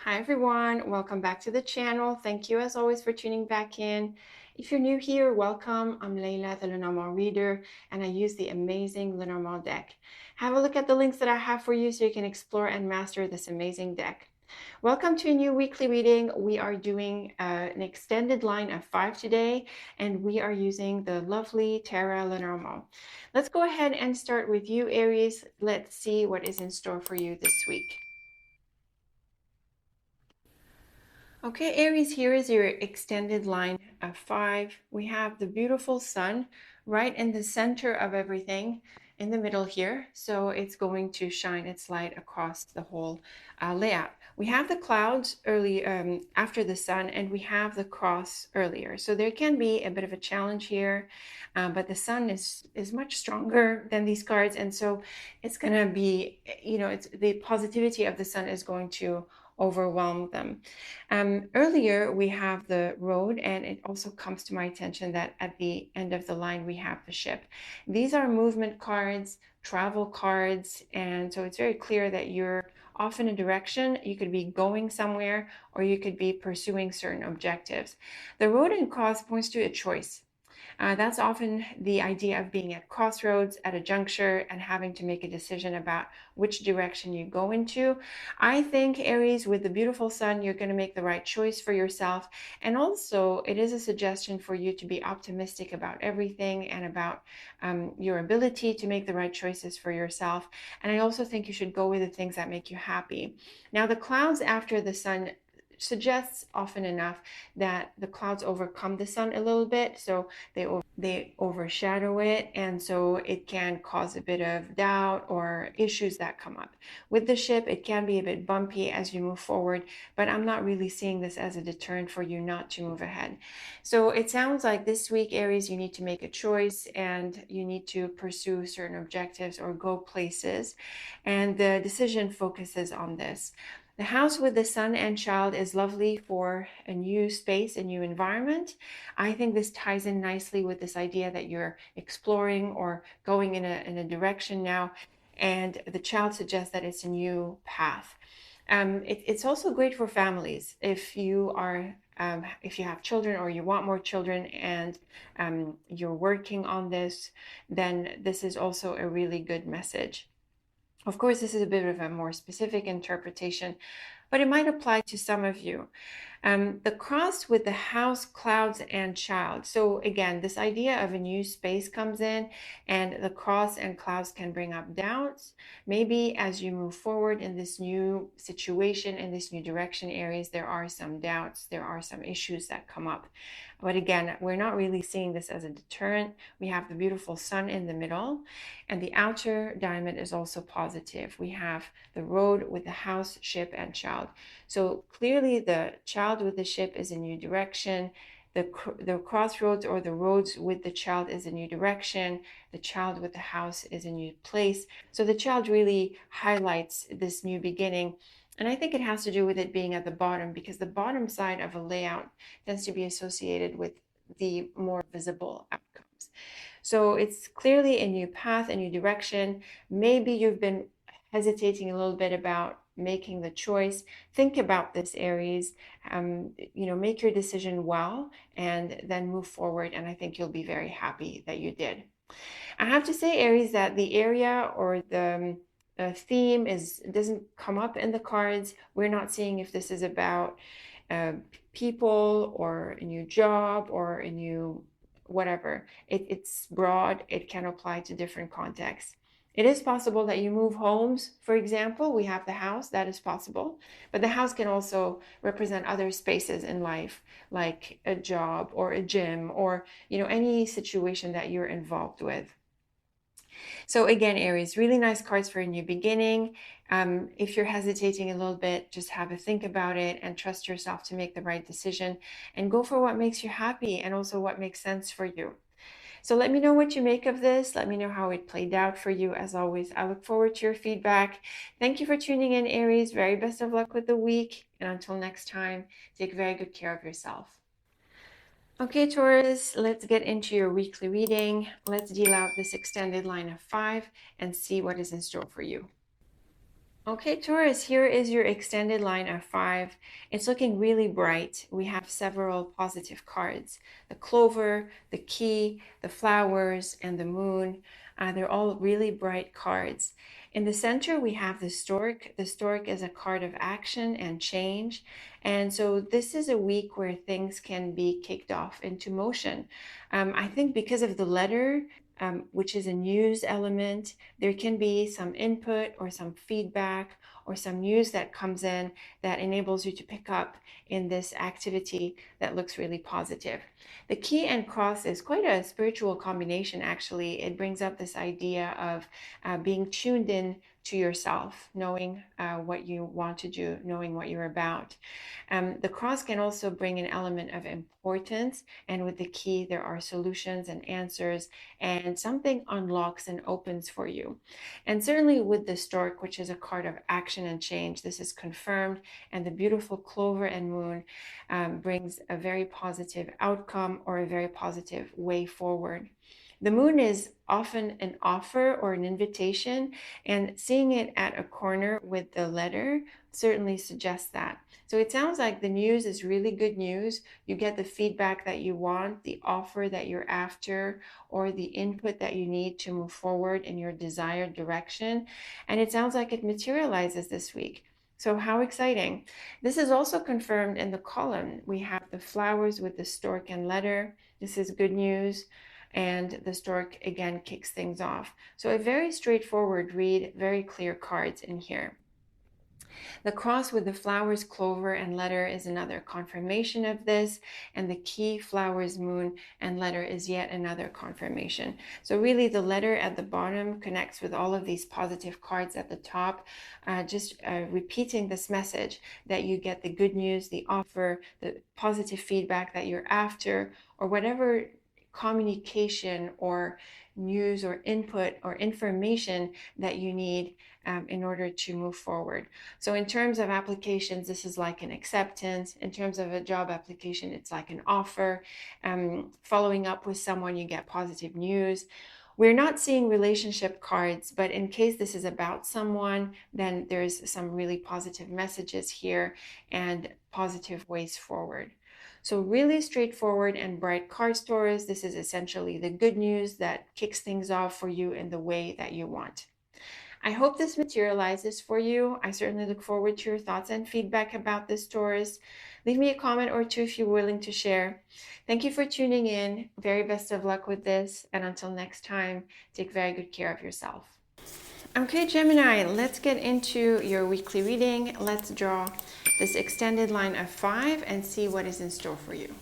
Hi everyone, welcome back to the channel. Thank you as always for tuning back in. If you're new here, welcome. I'm Layla, the Lenormand reader, and I use the amazing Lenormand deck. Have a look at the links that I have for you so you can explore and master this amazing deck. Welcome to a new weekly reading. We are doing an extended line of 5 today, and we are using the lovely Tarot Lenormand. Let's go ahead and start with you, Aries. Let's see what is in store for you this week. Okay, Aries, here is your extended line of 5. We have the beautiful sun right in the center of everything in the middle here. So it's going to shine its light across the whole layout. We have the clouds early after the sun, and we have the cross earlier. So there can be a bit of a challenge here, but the sun is much stronger than these cards. And so it's going to be, it's the positivity of the sun is going to overwhelm them. Earlier, we have the road, and it also comes to my attention that at the end of the line, we have the ship. These are movement cards, travel cards, and so it's very clear that you're off in a direction. You could be going somewhere, or you could be pursuing certain objectives. The road and cross points to a choice. That's often the idea of being at crossroads, at a juncture, and having to make a decision about which direction you go into. I think, Aries, with the beautiful sun, you're going to make the right choice for yourself. And also, it is a suggestion for you to be optimistic about everything and about your ability to make the right choices for yourself. And I also think you should go with the things that make you happy. Now, the clouds after the sun suggests often enough that the clouds overcome the sun a little bit, so they overshadow it, and so it can cause a bit of doubt or issues that come up. With the ship, it can be a bit bumpy as you move forward, but I'm not really seeing this as a deterrent for you not to move ahead. So it sounds like this week, Aries, you need to make a choice and you need to pursue certain objectives or go places, and the decision focuses on this. The house with the sun and child is lovely for a new space, a new environment. I think this ties in nicely with this idea that you're exploring or going in a direction now, and the child suggests that it's a new path. It's also great for families if you have children or you want more children, and you're working on this, then this is also a really good message. Of course, this is a bit of a more specific interpretation, but it might apply to some of you. The cross with the house, clouds, and child. So again, this idea of a new space comes in, and the cross and clouds can bring up doubts. Maybe as you move forward in this new situation, in this new direction, Aries, there are some doubts, there are some issues that come up. But again, we're not really seeing this as a deterrent. We have the beautiful sun in the middle, and the outer diamond is also positive. We have the road with the house, ship, and child. So clearly the child with the ship is a new direction. The crossroads or the roads with the child is a new direction. The child with the house is a new place. So the child really highlights this new beginning. And I think it has to do with it being at the bottom, because the bottom side of a layout tends to be associated with the more visible outcomes. So it's clearly a new path, a new direction. Maybe you've been hesitating a little bit about making the choice. Think about this, Aries. Make your decision well and then move forward. And I think you'll be very happy that you did. I have to say, Aries, that the area or the theme doesn't come up in the cards. We're not seeing if this is about people or a new job or a new whatever. It's broad. It can apply to different contexts. It is possible that you move homes, for example. We have the house, that is possible. But the house can also represent other spaces in life, like a job or a gym or, any situation that you're involved with. So again, Aries, really nice cards for a new beginning. If you're hesitating a little bit, just have a think about it and trust yourself to make the right decision and go for what makes you happy and also what makes sense for you. So let me know what you make of this. Let me know how it played out for you. As always, I look forward to your feedback. Thank you for tuning in, Aries. Very best of luck with the week. And until next time, take very good care of yourself. Okay, Taurus, let's get into your weekly reading. Let's deal out this extended line of 5 and see what is in store for you. Okay, Taurus, here is your extended line of 5. It's looking really bright. We have several positive cards. The clover, the key, the flowers, and the moon. They're all really bright cards. In the center, we have the stork. The stork is a card of action and change. And so this is a week where things can be kicked off into motion. I think because of the letter, which is a news element, there can be some input or some feedback or some news that comes in that enables you to pick up in this activity that looks really positive. The key and cross is quite a spiritual combination, actually. It brings up this idea of being tuned in to yourself, knowing what you want to do, knowing what you're about. The cross can also bring an element of importance, and with the key, there are solutions and answers, and something unlocks and opens for you. And certainly with the stork, which is a card of action and change, this is confirmed, and the beautiful clover and moon brings a very positive outcome or a very positive way forward. The moon is often an offer or an invitation, and seeing it at a corner with the letter certainly suggests that. So it sounds like the news is really good news. You get the feedback that you want, the offer that you're after, or the input that you need to move forward in your desired direction. And it sounds like it materializes this week. So how exciting. This is also confirmed in the column. We have the flowers with the stork and letter. This is good news. And the stork again kicks things off. So a very straightforward read, very clear cards in here. The cross with the flowers, clover, and letter is another confirmation of this, and the key, flowers, moon, and letter is yet another confirmation. So really the letter at the bottom connects with all of these positive cards at the top, just repeating this message that you get the good news, the offer, the positive feedback that you're after, or whatever communication or news or input or information that you need in order to move forward. So in terms of applications, this is like an acceptance. In terms of a job application, it's like an offer. Following up with someone, you get positive news. We're not seeing relationship cards, but in case this is about someone, then there's some really positive messages here and positive ways forward. So really straightforward and bright cards, Taurus. This is essentially the good news that kicks things off for you in the way that you want. I hope this materializes for you. I certainly look forward to your thoughts and feedback about this, Taurus. Leave me a comment or two if you're willing to share. Thank you for tuning in. Very best of luck with this. And until next time, take very good care of yourself. Okay, Gemini, let's get into your weekly reading. Let's draw this extended line of 5 and see what is in store for you.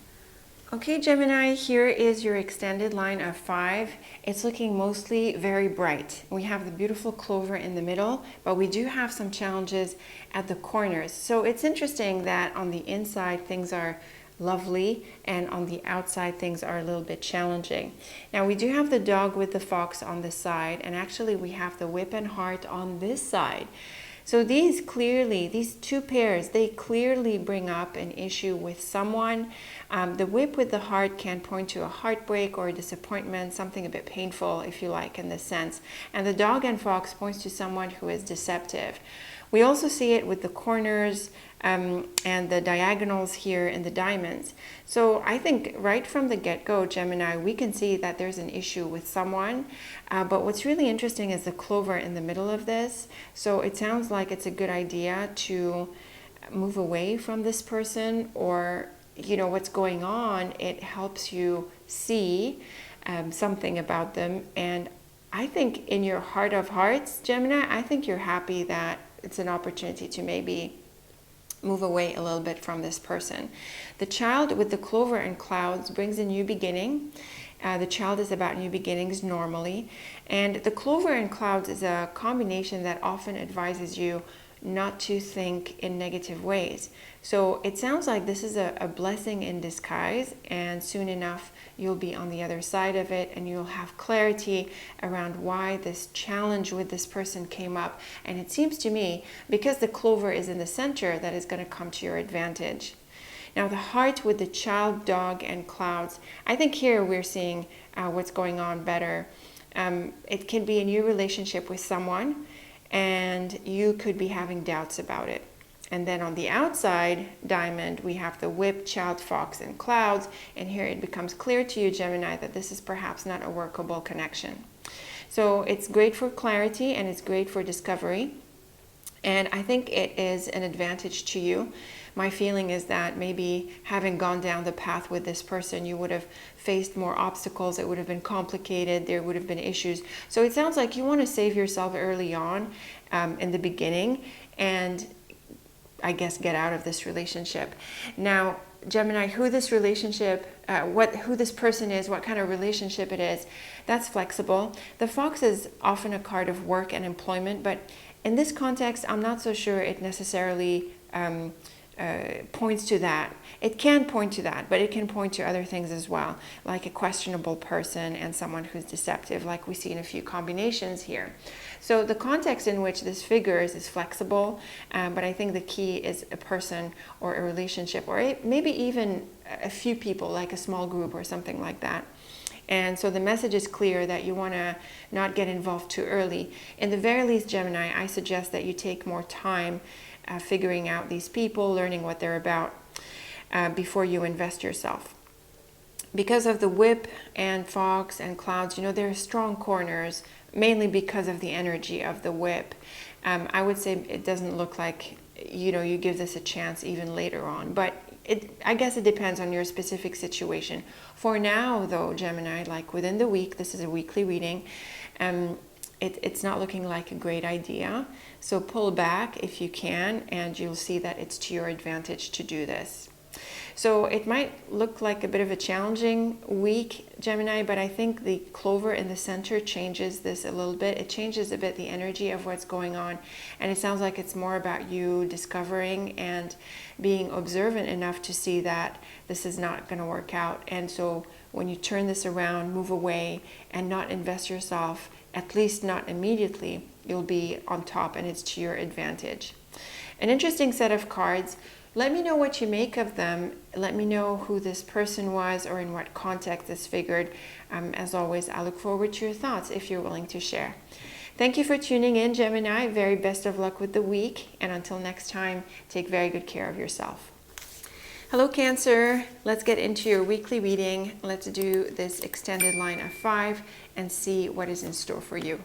Okay, Gemini, here is your extended line of 5. It's looking mostly very bright. We have the beautiful clover in the middle, but we do have some challenges at the corners. So it's interesting that on the inside things are lovely and on the outside things are a little bit challenging. Now we do have the dog with the fox on this side, and actually we have the whip and heart on this side. So these two pairs, they clearly bring up an issue with someone. The whip with the heart can point to a heartbreak or a disappointment, something a bit painful, if you like, in this sense. And the dog and fox points to someone who is deceptive. We also see it with the corners and the diagonals here in the diamonds. So I think right from the get-go, Gemini, we can see that there's an issue with someone. But what's really interesting is the clover in the middle of this. So it sounds like it's a good idea to move away from this person, or what's going on. It helps you see something about them. And I think in your heart of hearts, Gemini, I think you're happy that it's an opportunity to maybe move away a little bit from this person. The child with the clover and clouds brings a new beginning. The child is about new beginnings normally. And the clover and clouds is a combination that often advises you not to think in negative ways. So it sounds like this is a blessing in disguise, and soon enough you'll be on the other side of it and you'll have clarity around why this challenge with this person came up. And it seems to me, because the clover is in the center, that is going to come to your advantage. Now the heart with the child, dog, and clouds, I think here we're seeing what's going on better. It can be a new relationship with someone. and you could be having doubts about it. And then on the outside diamond, we have the whip, child, fox, and clouds. And here it becomes clear to you, Gemini, that this is perhaps not a workable connection. So it's great for clarity and it's great for discovery. And I think it is an advantage to you. My feeling is that maybe having gone down the path with this person, you would have faced more obstacles. It would have been complicated. There would have been issues. So it sounds like you want to save yourself early on in the beginning and I guess get out of this relationship. Now, Gemini, who this relationship, who this person is, what kind of relationship it is, that's flexible. The fox is often a card of work and employment, but in this context, I'm not so sure it necessarily points to that. It can point to that, but it can point to other things as well, like a questionable person and someone who's deceptive, like we see in a few combinations here. So the context in which this figures is flexible, but I think the key is a person or a relationship, or maybe even a few people, like a small group or something like that. And so the message is clear that you want to not get involved too early. In the very least, Gemini, I suggest that you take more time figuring out these people, learning what they're about before you invest yourself. Because of the whip and fox and clouds, there are strong corners, mainly because of the energy of the whip. I would say it doesn't look like, you give this a chance even later on, but I guess it depends on your specific situation. For now, though, Gemini, like within the week, this is a weekly reading, it's not looking like a great idea. So pull back if you can, and you'll see that it's to your advantage to do this. So it might look like a bit of a challenging week, Gemini, but I think the clover in the center changes this a little bit. It changes a bit the energy of what's going on. And it sounds like it's more about you discovering and being observant enough to see that this is not going to work out. And so when you turn this around, move away and not invest yourself, at least not immediately, you'll be on top and it's to your advantage. An interesting set of cards. Let me know what you make of them. Let me know who this person was or in what context this figured. As always, I look forward to your thoughts if you're willing to share. Thank you for tuning in, Gemini. Very best of luck with the week. And until next time, take very good care of yourself. Hello, Cancer. Let's get into your weekly reading. Let's do this extended line of 5 and see what is in store for you.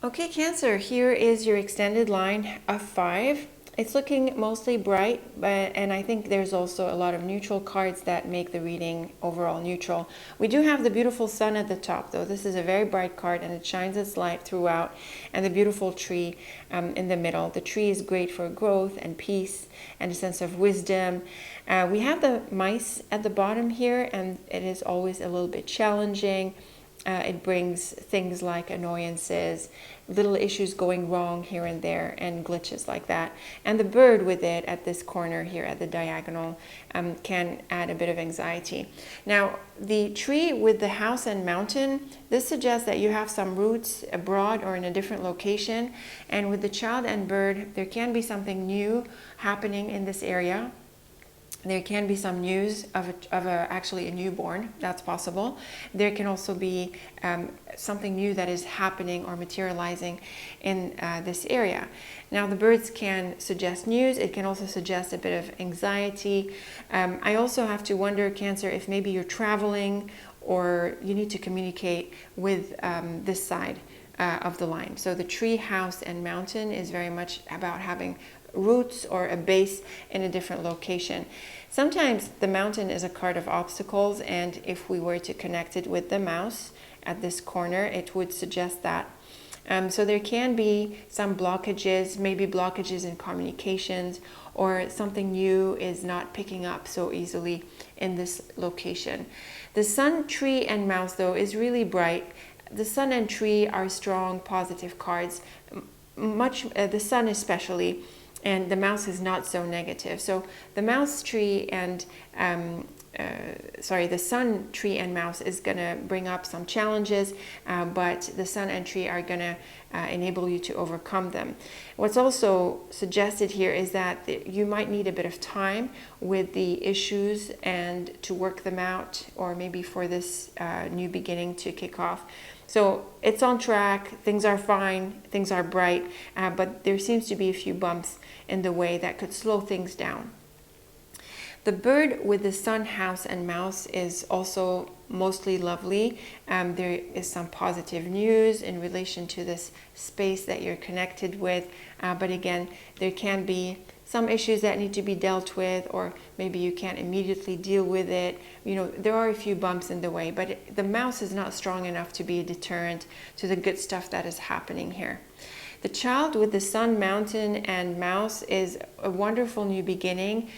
Okay, Cancer, here is your extended line of 5. It's looking mostly bright, and I think there's also a lot of neutral cards that make the reading overall neutral. We do have the beautiful sun at the top, though. This is a very bright card, and it shines its light throughout, and the beautiful tree in the middle. The tree is great for growth and peace and a sense of wisdom. We have the mice at the bottom here, and it is always a little bit challenging. It brings things like annoyances, little issues going wrong here and there, and glitches like that. And the bird with it at this corner here at the diagonal can add a bit of anxiety. Now, the tree with the house and mountain, this suggests that you have some roots abroad or in a different location. And with the child and bird, there can be something new happening in this area. There can be some news of actually a newborn. That's possible. There can also be something new that is happening or materializing in this area. Now, the birds can suggest news. It can also suggest a bit of anxiety. I also have to wonder, Cancer, if maybe you're traveling or you need to communicate with this side of the line. So the tree, house, and mountain is very much about having roots or a base in a different location. Sometimes the mountain is a card of obstacles, and if we were to connect it with the mouse at this corner, it would suggest that. So there can be some blockages, maybe blockages in communications, or something new is not picking up so easily in this location. The sun, tree, and mouse, though, is really bright. The sun and tree are strong, positive cards, the sun especially. And the mouse is not so negative. So the mouse, tree, and the sun, tree, and mouse is going to bring up some challenges, but the sun and tree are going to enable you to overcome them. What's also suggested here is that you might need a bit of time with the issues and to work them out, or maybe for this new beginning to kick off. So it's on track, things are fine, things are bright, but there seems to be a few bumps in the way that could slow things down. The bird with the sun, house, and mouse is also mostly lovely. There is some positive news in relation to this space that you're connected with. But again, there can be some issues that need to be dealt with, or maybe you can't immediately deal with it. You know, there are a few bumps in the way, but the mouse is not strong enough to be a deterrent to the good stuff that is happening here. The child with the sun, mountain, and mouse is a wonderful new beginning,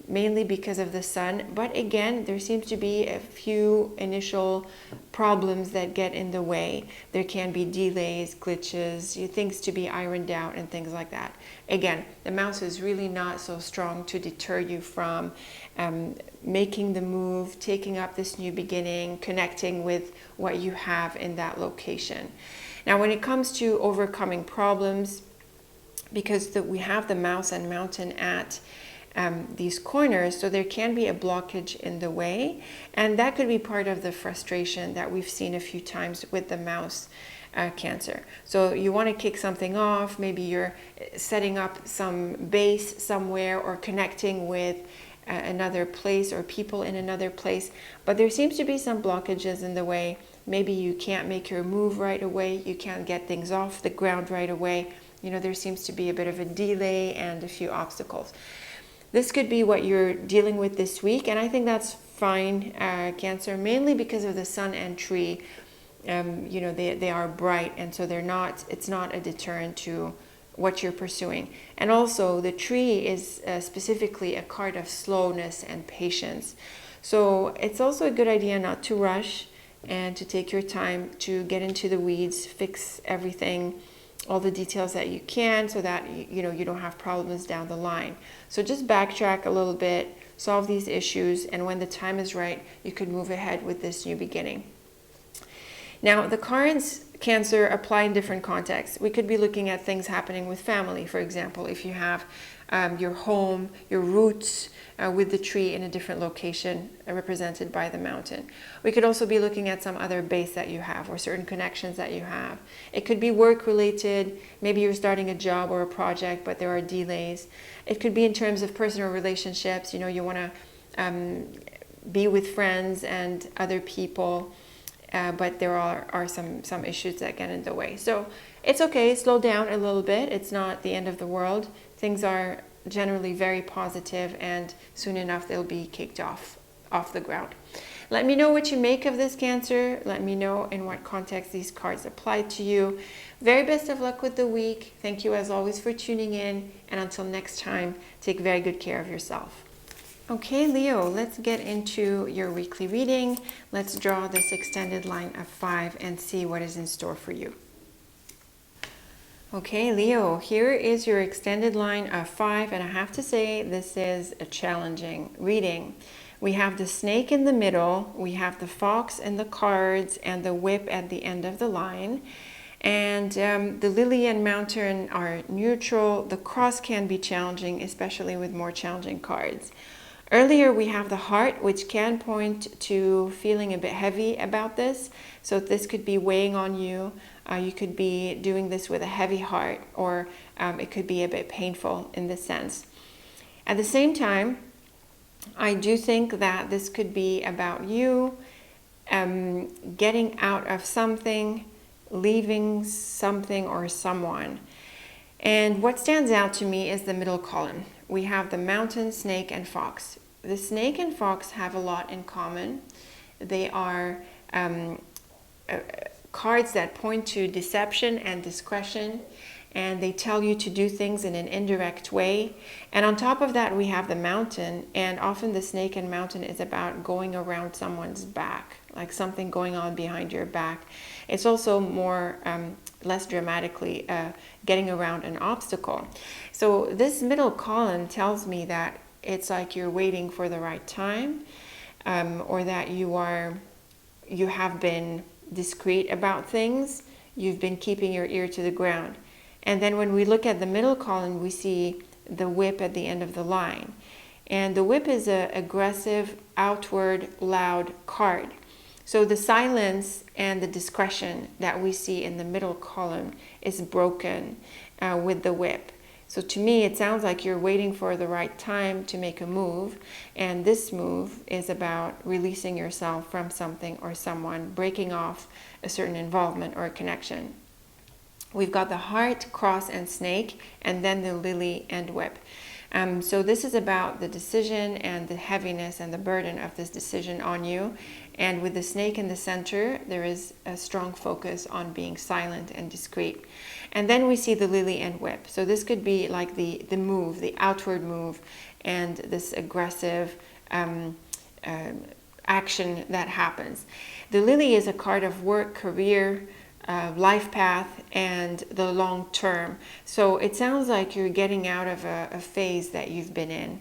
mainly because of the sun. But again, there seems to be a few initial problems that get in the way. There can be delays, glitches, things to be ironed out and things like that. Again, the mouse is really not so strong to deter you from making the move, taking up this new beginning, connecting with what you have in that location. Now, when it comes to overcoming problems, because we have the mouse and mountain at these corners, so there can be a blockage in the way, and that could be part of the frustration that we've seen a few times with the mouse Cancer. So you want to kick something off, maybe you're setting up some base somewhere or connecting with another place or people in another place, but there seems to be some blockages in the way. Maybe you can't make your move right away, you can't get things off the ground right away. You know, there seems to be a bit of a delay and a few obstacles. This could be what you're dealing with this week, and I think that's fine, Cancer, mainly because of the sun and tree. You know, they are bright, and so it's not a deterrent to what you're pursuing. And also the tree is specifically a card of slowness and patience. So it's also a good idea not to rush and to take your time to get into the weeds, fix everything, all the details that you can, so that you don't have problems down the line. So just backtrack a little bit, solve these issues, and when the time is right, you could move ahead with this new beginning. Now, the cards, Cancer, apply in different contexts. We could be looking at things happening with family, for example, if you have your home, your roots with the tree in a different location represented by the mountain. We could also be looking at some other base that you have or certain connections that you have. It could be work related. Maybe you're starting a job or a project, but there are delays. It could be in terms of personal relationships. You want to be with friends and other people. But there are some issues that get in the way. So it's okay, slow down a little bit. It's not the end of the world. Things are generally very positive, and soon enough they'll be kicked off the ground. Let me know what you make of this, Cancer. Let me know in what context these cards apply to you. Very best of luck with the week. Thank you as always for tuning in, and until next time, take very good care of yourself. Okay, Leo, let's get into your weekly reading. Let's draw this extended line of 5 and see what is in store for you. Okay, Leo, here is your extended line of 5, and I have to say this is a challenging reading. We have the snake in the middle, we have the fox in the cards, and the whip at the end of the line. And the lily and mountain are neutral. The cross can be challenging, especially with more challenging cards. Earlier, we have the heart, which can point to feeling a bit heavy about this. So this could be weighing on you. You could be doing this with a heavy heart, or it could be a bit painful in this sense. At the same time, I do think that this could be about you getting out of something, leaving something or someone. And what stands out to me is the middle column. We have the mountain, snake, and fox. The snake and fox have a lot in common. They are cards that point to deception and discretion, and they tell you to do things in an indirect way. And on top of that, we have the mountain, and often the snake and mountain is about going around someone's back, like something going on behind your back. It's also more less dramatically getting around an obstacle. So this middle column tells me that it's like you're waiting for the right time, or that you have been discreet about things. You've been keeping your ear to the ground. And then when we look at the middle column, we see the whip at the end of the line. And the whip is an aggressive, outward, loud card. So the silence and the discretion that we see in the middle column is broken with the whip. So to me, it sounds like you're waiting for the right time to make a move. And this move is about releasing yourself from something or someone, breaking off a certain involvement or a connection. We've got the heart, cross, and snake, and then the lily and whip. So this is about the decision and the heaviness and the burden of this decision on you. And with the snake in the center, there is a strong focus on being silent and discreet. And then we see the lily and whip. So this could be like the move, the outward move, and this aggressive action that happens. The lily is a card of work, career, life path, and the long term. So it sounds like you're getting out of a phase that you've been in,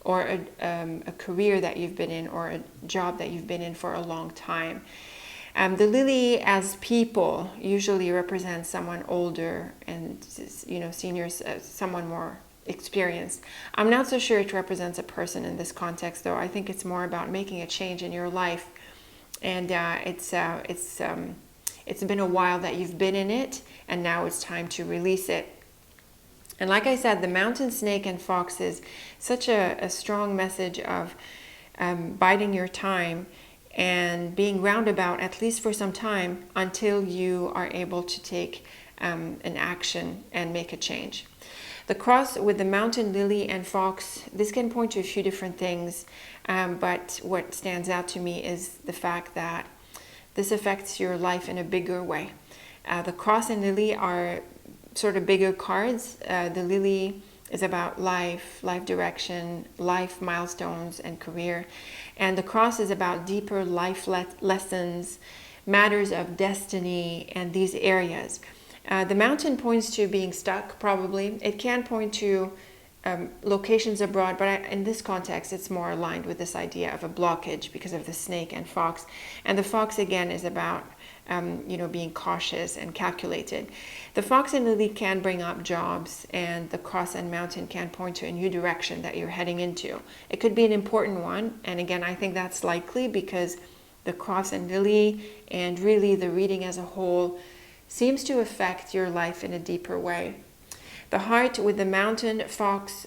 or a career that you've been in, or a job that you've been in for a long time. The lily as people usually represents someone older and, seniors, someone more experienced. I'm not so sure it represents a person in this context, though. I think it's more about making a change in your life, and it's been a while that you've been in it, and now it's time to release it. And like I said, the mountain snake and fox is such a strong message of biding your time and being roundabout, at least for some time, until you are able to take an action and make a change. The cross with the mountain, lily, and fox, this can point to a few different things, but what stands out to me is the fact that this affects your life in a bigger way. The cross and lily are sort of bigger cards. The lily is about life direction, life milestones, and career. And the cross is about deeper life lessons, matters of destiny, and these areas. The mountain points to being stuck, probably. It can point to locations abroad, but in this context, it's more aligned with this idea of a blockage because of the snake and fox. And the fox, again, is about being cautious and calculated. The fox and lily can bring up jobs, and the cross and mountain can point to a new direction that you're heading into. It could be an important one, and again, I think that's likely because the cross and lily, and really the reading as a whole, seems to affect your life in a deeper way. The heart with the mountain, fox,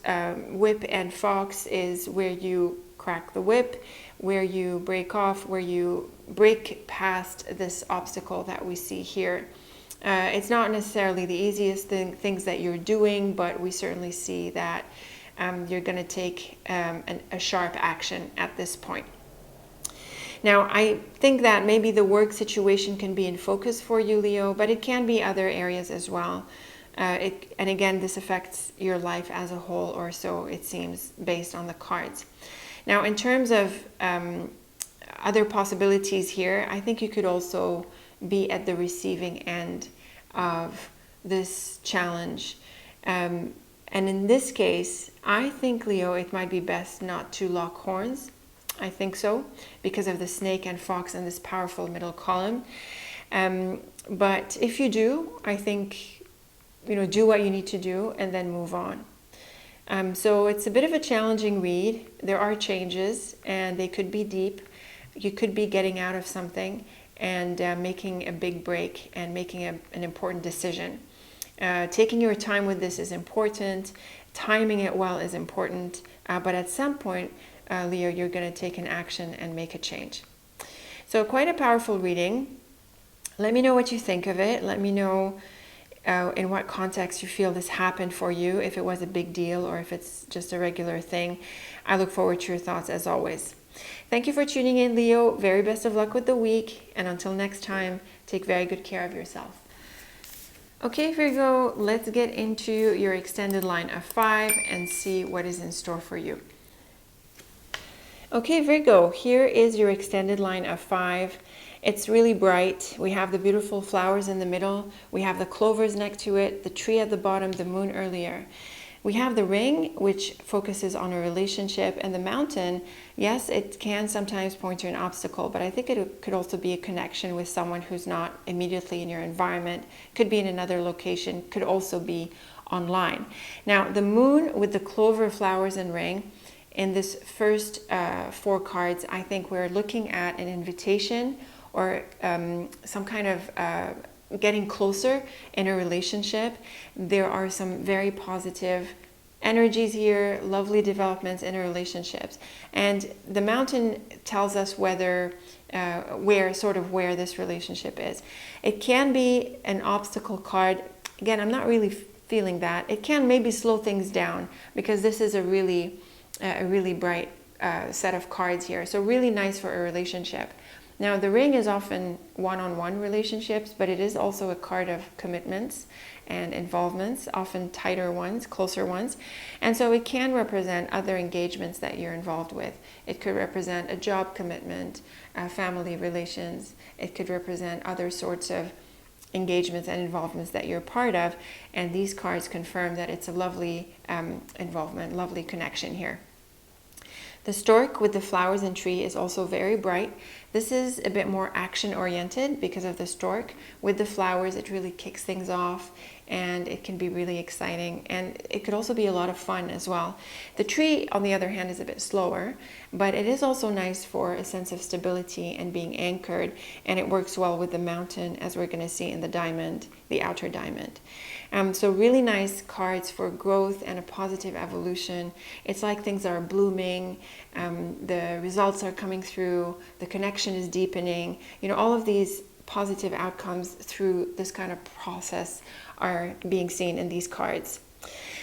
whip, and fox is where you crack the whip, where you break off, where you break past this obstacle that we see here. It's not necessarily the easiest things that you're doing, but we certainly see that you're going to take a sharp action at this point. Now, I think that maybe the work situation can be in focus for you, Leo, but it can be other areas as well. And again, this affects your life as a whole, or so it seems based on the cards. Now, in terms of other possibilities here, I think you could also be at the receiving end of this challenge. And in this case, I think, Leo, it might be best not to lock horns. I think so, because of the snake and fox and this powerful middle column. But if you do, I think, do what you need to do and then move on. So it's a bit of a challenging read. There are changes, and they could be deep. You could be getting out of something and making a big break and making an important decision. Taking your time with this is important. Timing it well is important. But at some point, Leo, you're going to take an action and make a change. So quite a powerful reading. Let me know what you think of it. Let me know in what context you feel this happened for you, if it was a big deal or if it's just a regular thing. I look forward to your thoughts as always. Thank you for tuning in, Leo. Very best of luck with the week. And until next time, take very good care of yourself. Okay, Virgo, let's get into your extended line of 5 and see what is in store for you. Okay, Virgo, here is your extended line of 5. It's really bright. We have the beautiful flowers in the middle. We have the clovers next to it, the tree at the bottom, the moon earlier. We have the ring, which focuses on a relationship, and the mountain. Yes, it can sometimes point to an obstacle, but I think it could also be a connection with someone who's not immediately in your environment. Could be in another location, could also be online. Now, the moon with the clover, flowers, and ring. In this first 4 cards, I think we're looking at an invitation or some kind of getting closer in a relationship. There are some very positive energies here, lovely developments in relationships. And the mountain tells us whether where this relationship is. It can be an obstacle card. Again, I'm not really feeling that. It can maybe slow things down because this is a really bright set of cards here. So really nice for a relationship. Now, the ring is often one-on-one relationships, but it is also a card of commitments and involvements, often tighter ones, closer ones. And so it can represent other engagements that you're involved with. It could represent a job commitment, family relations. It could represent other sorts of engagements and involvements that you're part of. And these cards confirm that it's a lovely involvement, lovely connection here. The stork with the flowers and tree is also very bright. This is a bit more action oriented because of the stork. With the flowers, it really kicks things off and it can be really exciting, and it could also be a lot of fun as well. The tree, on the other hand, is a bit slower, but it is also nice for a sense of stability and being anchored, and it works well with the mountain, as we're going to see in the diamond, the outer diamond. So really nice cards for growth and a positive evolution. It's like things are blooming, the results are coming through, the connection is deepening. You know, all of these positive outcomes through this kind of process are being seen in these cards.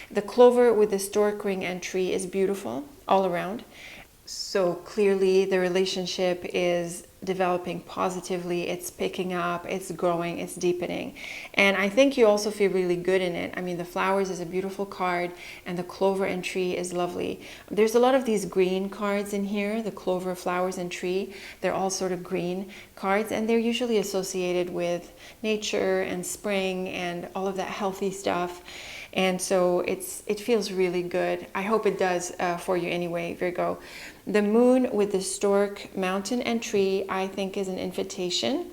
The clover with the stork ring and tree is beautiful all around. So clearly the relationship is developing positively, it's picking up, it's growing, it's deepening. And I think you also feel really good in it. I mean, the flowers is a beautiful card and the clover and tree is lovely. There's a lot of these green cards in here, the clover, flowers, and tree. They're all sort of green cards, and they're usually associated with nature and spring and all of that healthy stuff. And so it feels really good. I hope it does for you anyway, Virgo. The moon with the stork, mountain, and tree, I think is an invitation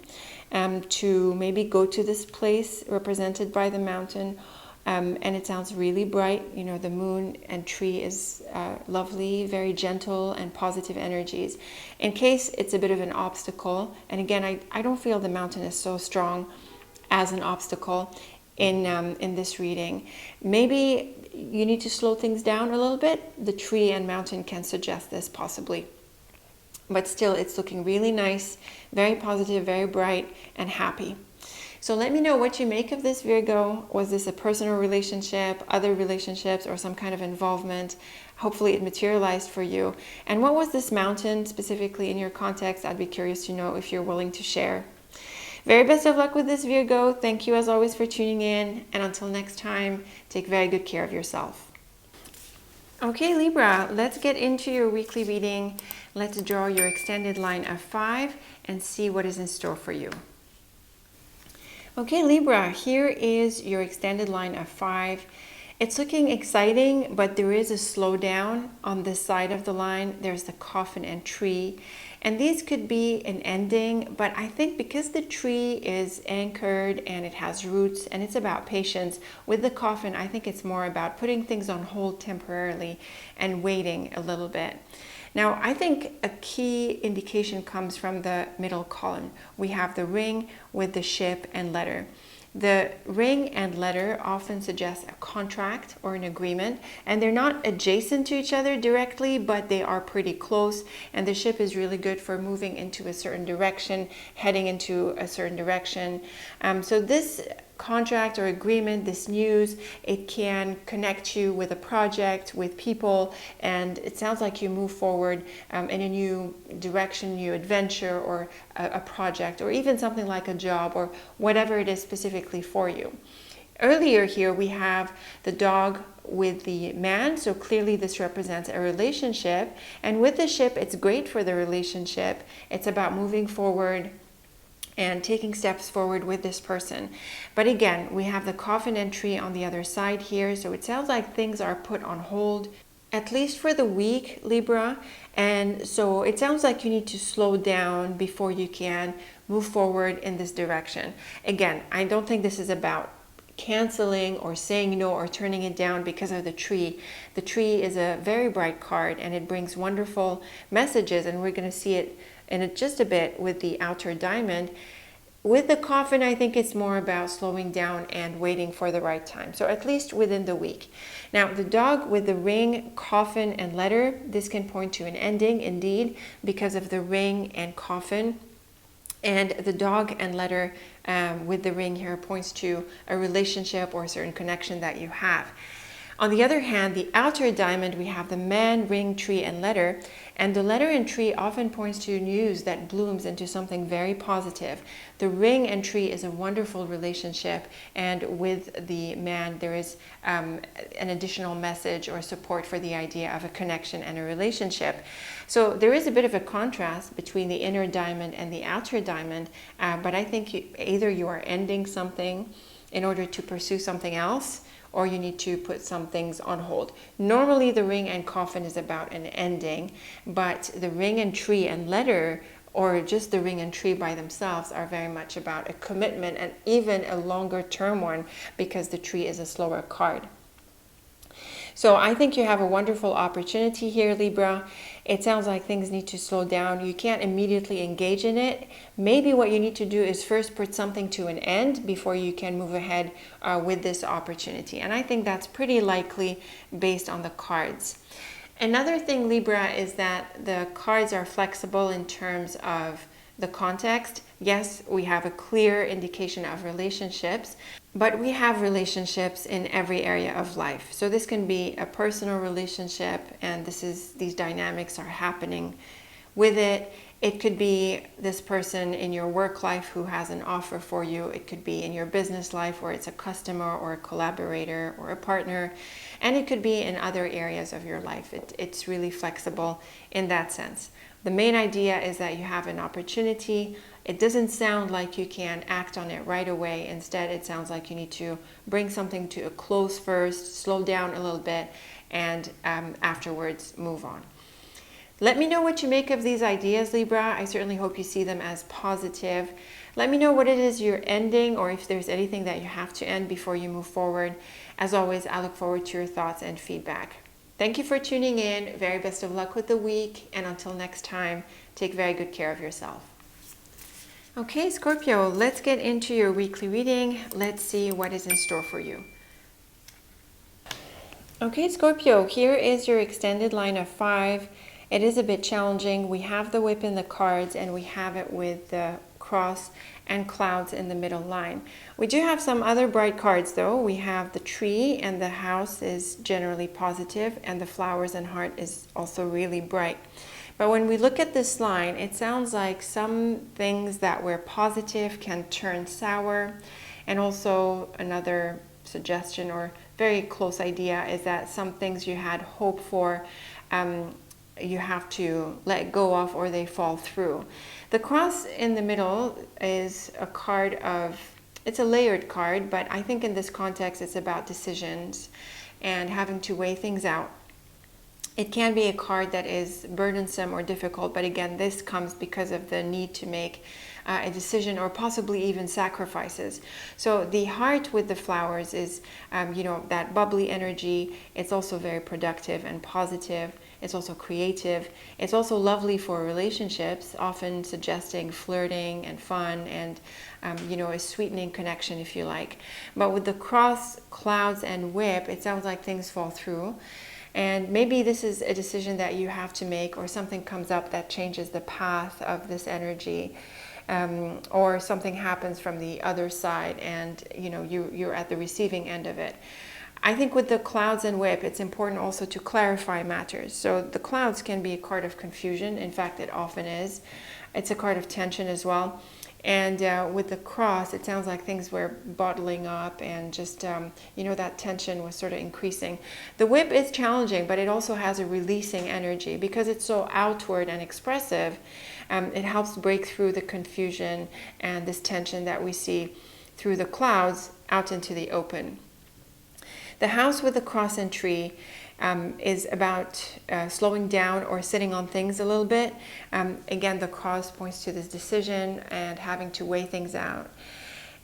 to maybe go to this place represented by the mountain. And it sounds really bright. You know, the moon and tree is lovely, very gentle and positive energies. In case it's a bit of an obstacle, and again, I don't feel the mountain is so strong as an obstacle in this reading. Maybe you need to slow things down a little bit. The tree and mountain can suggest this possibly. But still, it's looking really nice, very positive, very bright, and happy. So let me know what you make of this, Virgo. Was this a personal relationship, other relationships, or some kind of involvement? Hopefully it materialized for you. And what was this mountain specifically in your context? I'd be curious to know if you're willing to share. Very best of luck with this, Virgo. Thank you as always for tuning in. And until next time, take very good care of yourself. Okay, Libra, let's get into your weekly reading. Let's draw your extended line of 5 and see what is in store for you. Okay, Libra, here is your extended line of 5. It's looking exciting, but there is a slowdown on this side of the line. There's the coffin and tree. And these could be an ending, but I think because the tree is anchored and it has roots and it's about patience, with the coffin, I think it's more about putting things on hold temporarily and waiting a little bit. Now, I think a key indication comes from the middle column. We have the ring with the ship and letter. The ring and letter often suggest a contract or an agreement, and they're not adjacent to each other directly, but they are pretty close, and the ship is really good for moving into a certain direction, heading into a certain direction. So this contract or agreement, this news, it can connect you with a project, with people, and it sounds like you move forward in a new direction, new adventure, or a project, or even something like a job, or whatever it is specifically for you. Earlier here we have the dog with the man, so clearly this represents a relationship, and with the ship it's great for the relationship. It's about moving forward and taking steps forward with this person. But again, we have the coffin and tree on the other side here, so it sounds like things are put on hold, at least for the week, Libra. And so it sounds like you need to slow down before you can move forward in this direction. Again, I don't think this is about canceling or saying no or turning it down because of the tree. The tree is a very bright card and it brings wonderful messages, and we're going to see it in just a bit with the outer diamond. With the coffin, I think it's more about slowing down and waiting for the right time. So at least within the week. Now, the dog with the ring, coffin, and letter, this can point to an ending indeed because of the ring and coffin. And the dog and letter with the ring here points to a relationship or a certain connection that you have. On the other hand, the outer diamond, we have the man, ring, tree, and letter. And the letter and tree often points to news that blooms into something very positive. The ring and tree is a wonderful relationship. And with the man, there is an additional message or support for the idea of a connection and a relationship. So there is a bit of a contrast between the inner diamond and the outer diamond. But I think either you are ending something in order to pursue something else, or you need to put some things on hold. Normally the ring and coffin is about an ending, but the ring and tree and letter, or just the ring and tree by themselves, are very much about a commitment, and even a longer term one, because the tree is a slower card. So I think you have a wonderful opportunity here, Libra. It sounds like things need to slow down. You can't immediately engage in it. Maybe what you need to do is first put something to an end before you can move ahead with this opportunity. And I think that's pretty likely based on the cards. Another thing, Libra, is that the cards are flexible in terms of the context. Yes, we have a clear indication of relationships, but we have relationships in every area of life. So this can be a personal relationship, and these dynamics are happening with it. It could be this person in your work life who has an offer for you. It could be in your business life where it's a customer or a collaborator or a partner. And it could be in other areas of your life. It's really flexible in that sense. The main idea is that you have an opportunity. It doesn't sound like you can act on it right away. Instead, it sounds like you need to bring something to a close first, slow down a little bit, and afterwards move on. Let me know what you make of these ideas, Libra. I certainly hope you see them as positive. Let me know what it is you're ending, or if there's anything that you have to end before you move forward. As always, I look forward to your thoughts and feedback. Thank you for tuning in. Very best of luck with the week. And until next time, take very good care of yourself. Okay, Scorpio, let's get into your weekly reading. Let's see what is in store for you. Okay, Scorpio, here is your extended line of 5. It is a bit challenging. We have the whip in the cards, and we have it with the cross and clouds in the middle line. We do have some other bright cards though. We have the tree, and the house is generally positive, and the flowers and heart is also really bright. But when we look at this line, it sounds like some things that were positive can turn sour. And also another suggestion or very close idea is that some things you had hope for, you have to let go of, or they fall through. The cross in the middle is a card of, it's a layered card, but I think in this context it's about decisions and having to weigh things out. It can be a card that is burdensome or difficult, but again, this comes because of the need to make a decision, or possibly even sacrifices. So the heart with the flowers is, that bubbly energy. It's also very productive and positive. It's also creative. It's also lovely for relationships, often suggesting flirting and fun and, a sweetening connection, if you like. But with the cross, clouds, and whip, it sounds like things fall through. And maybe this is a decision that you have to make, or something comes up that changes the path of this energy, or something happens from the other side, and you're at the receiving end of it. I think with the clouds and whip, it's important also to clarify matters. So the clouds can be a card of confusion. In fact, it often is. It's a card of tension as well. And with the cross, it sounds like things were bottling up, and just, that tension was sort of increasing. The whip is challenging, but it also has a releasing energy. Because it's so outward and expressive, it helps break through the confusion and this tension that we see through the clouds out into the open. The house with the cross and tree is about slowing down or sitting on things a little bit. Again, the cross points to this decision and having to weigh things out.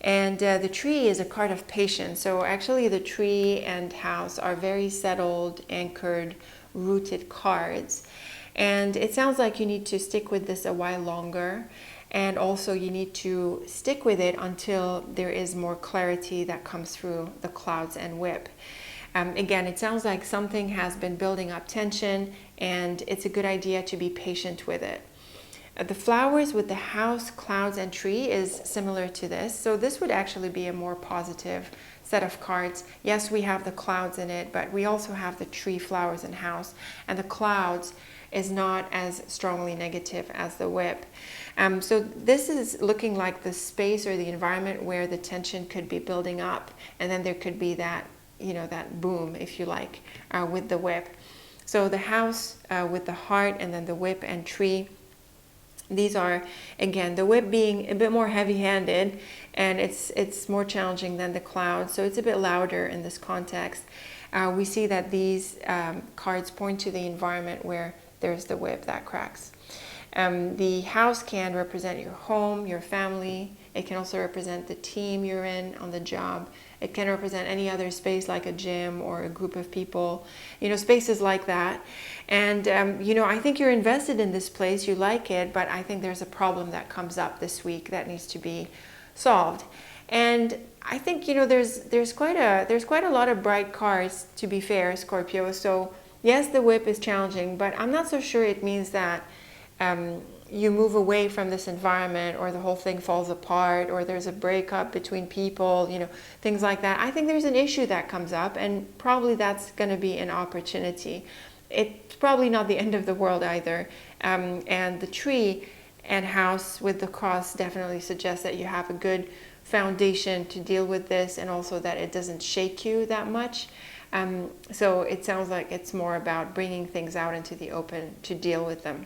And the tree is a card of patience. So actually the tree and house are very settled, anchored, rooted cards. And it sounds like you need to stick with this a while longer. And also you need to stick with it until there is more clarity that comes through the clouds and whip. Again, it sounds like something has been building up tension, and it's a good idea to be patient with it. The flowers with the house, clouds, and tree is similar to this. So this would actually be a more positive set of cards. Yes, we have the clouds in it, but we also have the tree, flowers, and house. And the clouds is not as strongly negative as the whip. So this is looking like the space or the environment where the tension could be building up. And then there could be that, that boom, if you like, with the whip. So the house with the heart, and then the whip and tree. These are, again, the whip being a bit more heavy-handed, and it's more challenging than the clouds, so it's a bit louder in this context. We see that these cards point to the environment where there's the whip that cracks. The house can represent your home, your family. It can also represent the team you're in on the job. It can represent any other space like a gym or a group of people, spaces like that. And, I think you're invested in this place, you like it, but I think there's a problem that comes up this week that needs to be solved. And I think, there's quite a lot of bright cards, to be fair, Scorpio. So yes, the whip is challenging, but I'm not so sure it means that you move away from this environment, or the whole thing falls apart, or there's a breakup between people, things like that. I think there's an issue that comes up, and probably that's going to be an opportunity. It's probably not the end of the world either. And the tree and house with the cross definitely suggests that you have a good foundation to deal with this, and also that it doesn't shake you that much. So it sounds like it's more about bringing things out into the open to deal with them.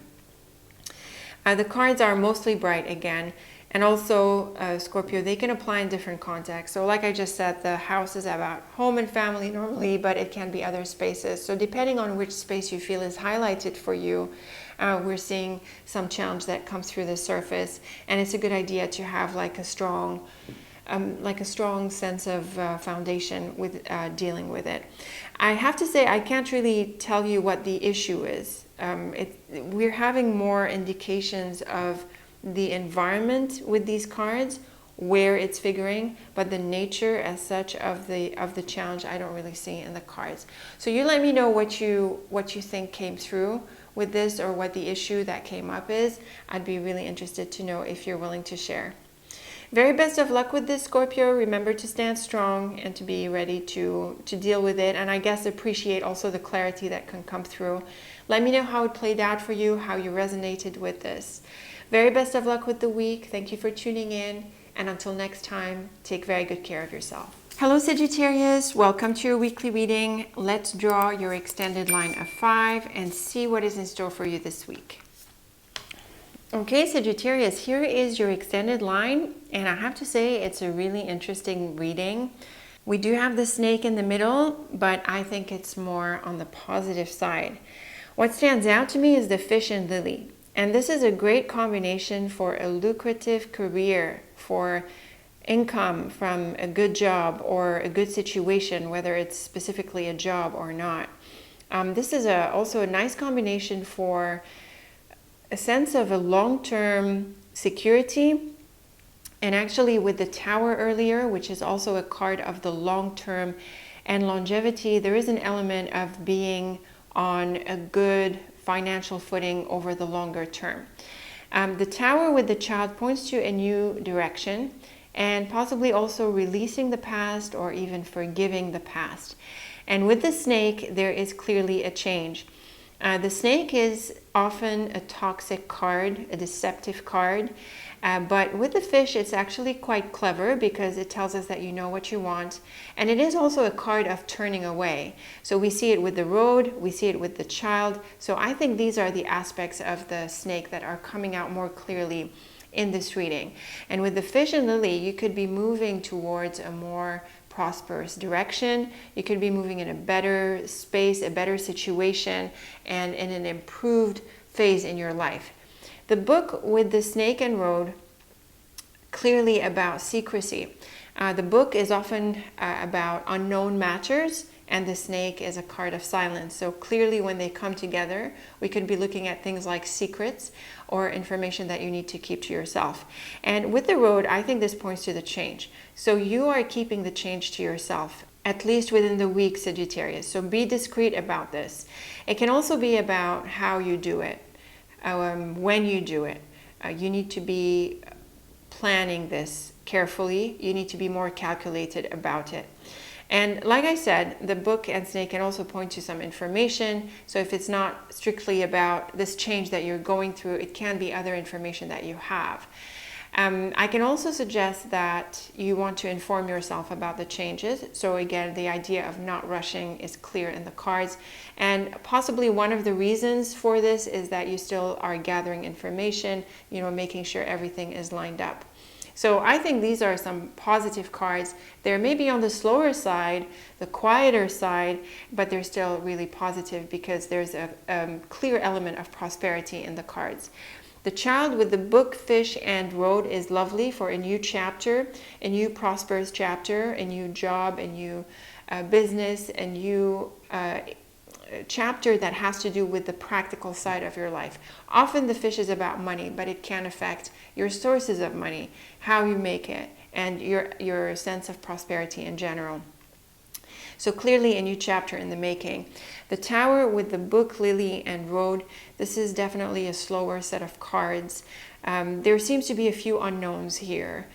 The cards are mostly bright again, and also Scorpio, they can apply in different contexts. So like I just said, the house is about home and family normally, but it can be other spaces. So depending on which space you feel is highlighted for you, we're seeing some challenge that comes through the surface, and it's a good idea to have like a strong sense of foundation with dealing with it. I have to say, I can't really tell you what the issue is. We're having more indications of the environment with these cards, where it's figuring, but the nature as such of the challenge I don't really see in the cards. So you let me know what you think came through with this, or what the issue that came up is. I'd be really interested to know if you're willing to share. Very best of luck with this, Scorpio. Remember to stand strong and to be ready to deal with it, and I guess appreciate also the clarity that can come through. Let me know how it played out for you, how you resonated with this. Very best of luck with the week. Thank you for tuning in, and until next time, take very good care of yourself. Hello Sagittarius, welcome to your weekly reading. Let's draw your extended line of 5 and see what is in store for you this week. Okay, Sagittarius, here is your extended line, and I have to say it's a really interesting reading. We do have the snake in the middle, but I think it's more on the positive side. What stands out to me is the fish and lily, and this is a great combination for a lucrative career, for income from a good job or a good situation, whether it's specifically a job or not. This is also a nice combination for a sense of a long-term security, and actually with the Tower earlier, which is also a card of the long-term and longevity, there is an element of being on a good financial footing over the longer term. The Tower with the child points to a new direction, and possibly also releasing the past or even forgiving the past. And with the snake, there is clearly a change. The snake is often a toxic card, a deceptive card, but with the fish, it's actually quite clever because it tells us that you know what you want, and it is also a card of turning away. So we see it with the road, we see it with the child, so I think these are the aspects of the snake that are coming out more clearly in this reading. And with the fish and lily, you could be moving towards a more prosperous direction. You could be moving in a better space, a better situation, and in an improved phase in your life. The book with the snake and road clearly about secrecy. The book is often about unknown matters, and the snake is a card of silence. So clearly when they come together, we could be looking at things like secrets or information that you need to keep to yourself. And with the road, I think this points to the change. So you are keeping the change to yourself, at least within the week, Sagittarius. So be discreet about this. It can also be about how you do it, when you do it. You need to be planning this carefully. You need to be more calculated about it. And like I said, the book and snake can also point to some information. So if it's not strictly about this change that you're going through, it can be other information that you have. I can also suggest that you want to inform yourself about the changes. So again, the idea of not rushing is clear in the cards. And possibly one of the reasons for this is that you still are gathering information, making sure everything is lined up. So I think these are some positive cards. They're maybe on the slower side, the quieter side, but they're still really positive because there's a clear element of prosperity in the cards. The child with the book, fish, and road is lovely for a new chapter, a new prosperous chapter, a new job, a new business, a new chapter that has to do with the practical side of your life. Often the fish is about money, but it can affect your sources of money, how you make it, and your sense of prosperity in general. So clearly a new chapter in the making. The Tower with the book, lily, and road. This is definitely a slower set of cards. There seems to be a few unknowns here,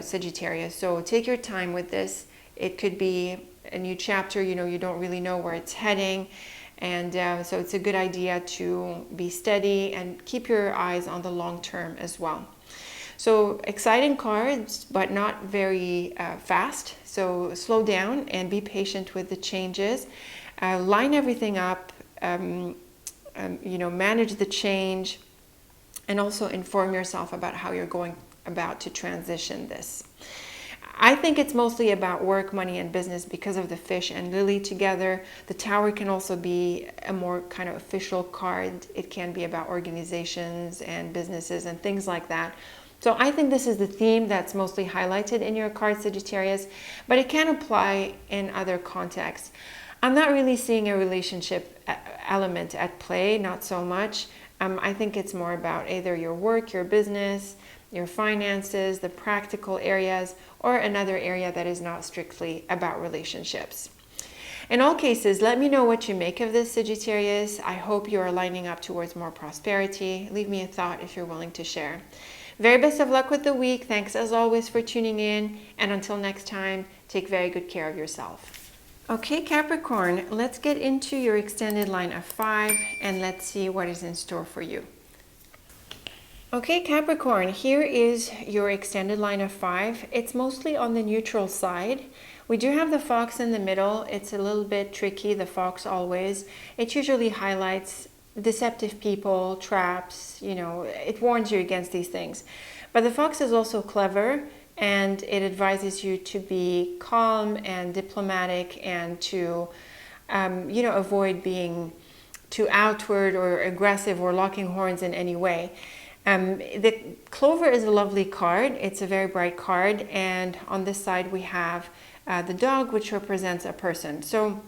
Sagittarius. So take your time with this. It could be a new chapter, you don't really know where it's heading. And so it's a good idea to be steady and keep your eyes on the long term as well. So exciting cards, but not very fast. So slow down and be patient with the changes. Line everything up, manage the change, and also inform yourself about how you're going about to transition this. I think it's mostly about work, money, and business because of the fish and lily together. The Tower can also be a more kind of official card. It can be about organizations and businesses and things like that. So I think this is the theme that's mostly highlighted in your card, Sagittarius, but it can apply in other contexts. I'm not really seeing a relationship element at play, not so much. I think it's more about either your work, your business, your finances, the practical areas, or another area that is not strictly about relationships. In all cases, let me know what you make of this, Sagittarius. I hope you are lining up towards more prosperity. Leave me a thought if you're willing to share. Very best of luck with the week. Thanks as always for tuning in. And until next time, take very good care of yourself. Okay, Capricorn, let's get into your extended line of 5 and let's see what is in store for you. Okay, Capricorn, here is your extended line of 5. It's mostly on the neutral side. We do have the fox in the middle. It's a little bit tricky, the fox always. It usually highlights deceptive people, traps, it warns you against these things. But the fox is also clever and it advises you to be calm and diplomatic and to, avoid being too outward or aggressive or locking horns in any way. The clover is a lovely card. It's a very bright card, and on this side we have the dog, which represents a person. So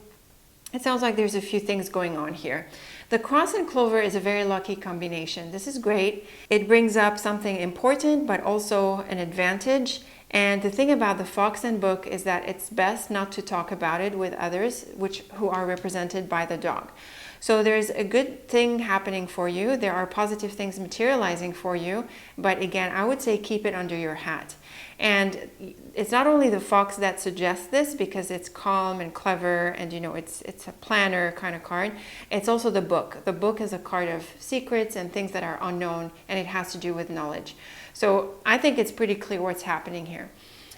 it sounds like there's a few things going on here. The cross and clover is a very lucky combination. This is great. It brings up something important, but also an advantage. And the thing about the fox and book is that it's best not to talk about it with others who are represented by the dog. So there's a good thing happening for you. There are positive things materializing for you. But again, I would say keep it under your hat. And it's not only the fox that suggests this because it's calm and clever and it's a planner kind of card. It's also the book. The book is a card of secrets and things that are unknown, and it has to do with knowledge. So I think it's pretty clear what's happening here.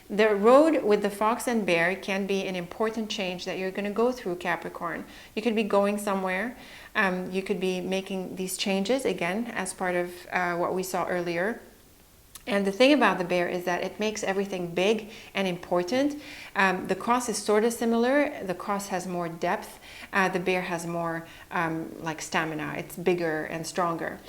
The road with the fox and bear can be an important change that you're going to go through, Capricorn. You could be going somewhere. You could be making these changes again as part of what we saw earlier. And the thing about the bear is that it makes everything big and important. The cross is sort of similar. The cross has more depth. The bear has more like stamina. It's bigger and stronger.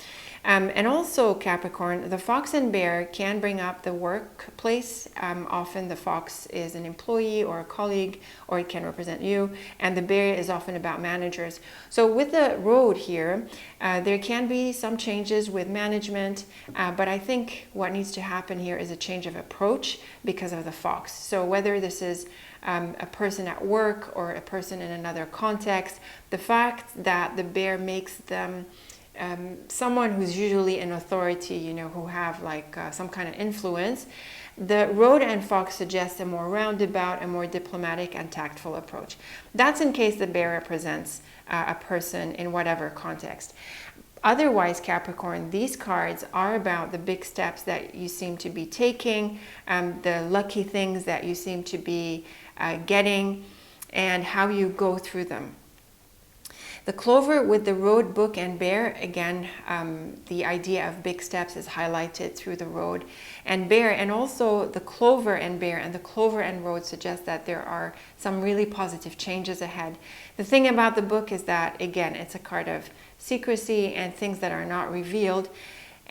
And also Capricorn, the fox and bear can bring up the workplace. Often the fox is an employee or a colleague, or it can represent you. And the bear is often about managers. So with the road here, there can be some changes with management. But I think what needs to happen here is a change of approach because of the fox. So whether this is a person at work or a person in another context, the fact that the bear makes them someone who's usually in authority, you know, who have like some kind of influence, the road and fox suggest a more roundabout, a more diplomatic and tactful approach. That's in case the bear represents a person in whatever context. Otherwise, Capricorn, these cards are about the big steps that you seem to be taking, the lucky things that you seem to be getting, and how you go through them. The clover with the road, book, and bear, again, the idea of big steps is highlighted through the road and bear. And also the clover and bear and the clover and road suggest that there are some really positive changes ahead. The thing about the book is that, again, it's a card of secrecy and things that are not revealed.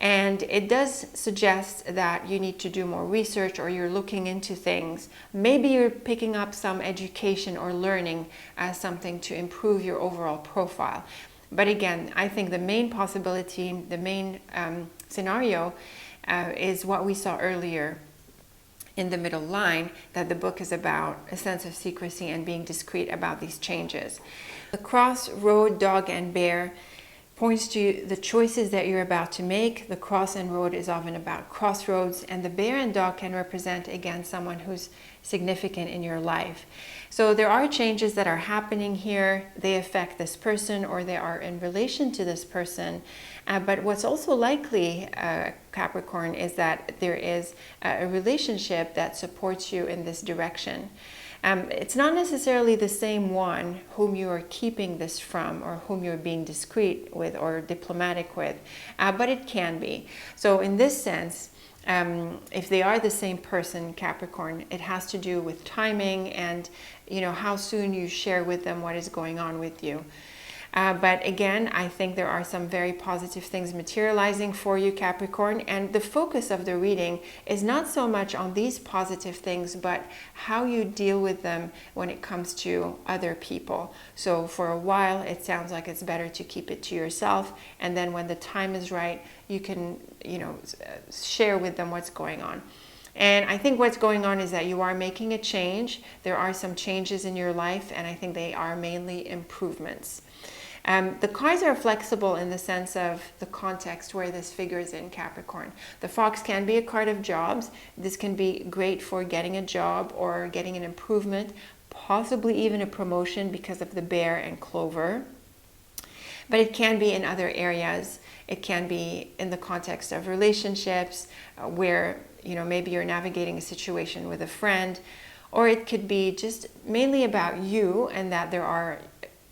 And it does suggest that you need to do more research, or you're looking into things. Maybe you're picking up some education or learning as something to improve your overall profile. But again, I think the main possibility, the main scenario is what we saw earlier in the middle line, that the book is about a sense of secrecy and being discreet about these changes. The cross, road, dog, and bear points to the choices that you're about to make. The cross and road is often about crossroads, and the bear and dog can represent, again, someone who's significant in your life. So there are changes that are happening here. They affect this person, or they are in relation to this person. But what's also likely, Capricorn, is that there is a relationship that supports you in this direction. It's not necessarily the same one whom you are keeping this from, or whom you're being discreet with or diplomatic with, but it can be. So in this sense, if they are the same person, Capricorn, it has to do with timing and, you know, how soon you share with them what is going on with you. But again, I think there are some very positive things materializing for you, Capricorn. And the focus of the reading is not so much on these positive things, but how you deal with them when it comes to other people. So for a while, it sounds like it's better to keep it to yourself. And then when the time is right, you can, you know, share with them what's going on. And I think what's going on is that you are making a change. There are some changes in your life, and I think they are mainly improvements. The cards are flexible in the sense of the context where this figures in, Capricorn. The fox can be a card of jobs. This can be great for getting a job or getting an improvement, possibly even a promotion because of the bear and clover. But it can be in other areas. It can be in the context of relationships where, you know, maybe you're navigating a situation with a friend, or it could be just mainly about you and that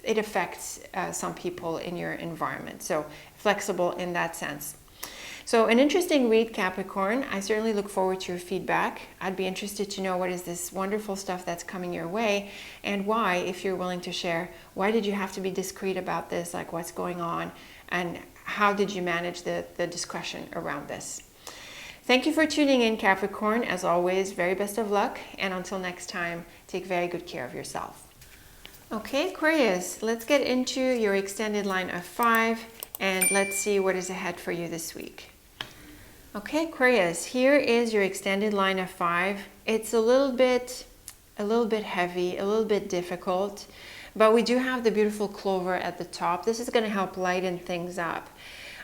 it affects some people in your environment. So flexible in that sense. So an interesting read, Capricorn. I certainly look forward to your feedback. I'd be interested to know what is this wonderful stuff that's coming your way, and why, if you're willing to share, why did you have to be discreet about this? Like, what's going on, and how did you manage the discretion around this? Thank you for tuning in, Capricorn. As always, very best of luck, and until next time, take very good care of yourself. Okay, Aquarius, let's get into your extended line of 5, and let's see what is ahead for you this week. Okay, Aquarius, here is your extended line of 5. It's a little bit heavy, a little bit difficult, but we do have the beautiful clover at the top. This is going to help lighten things up.